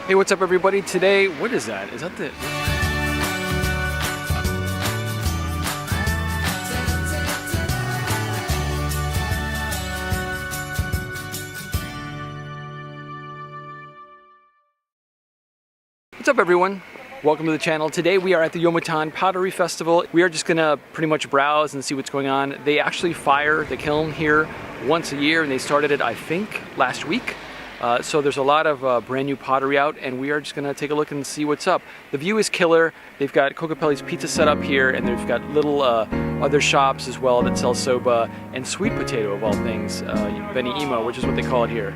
Hey, what's up everybody? Today, what is that? Is that the... What's up everyone? Welcome to the channel. Today we are at the Yomitan Pottery Festival. We are just gonna pretty much browse and see what's going on. They actually fire the kiln here once a year and they started it, I think, last week. So there's a lot of brand new pottery out and we are just gonna take a look and see what's up. The view is killer. They've got Kokopelli's pizza set up here and they've got little other shops as well that sell soba and sweet potato of all things, Benny Emo, which is what they call it here.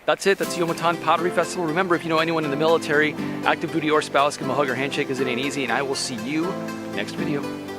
That's it. That's the Yomitan Pottery Festival. Remember, if you know anyone in the military, active duty or spouse, give them a hug or handshake because it ain't easy. And I will see you next video.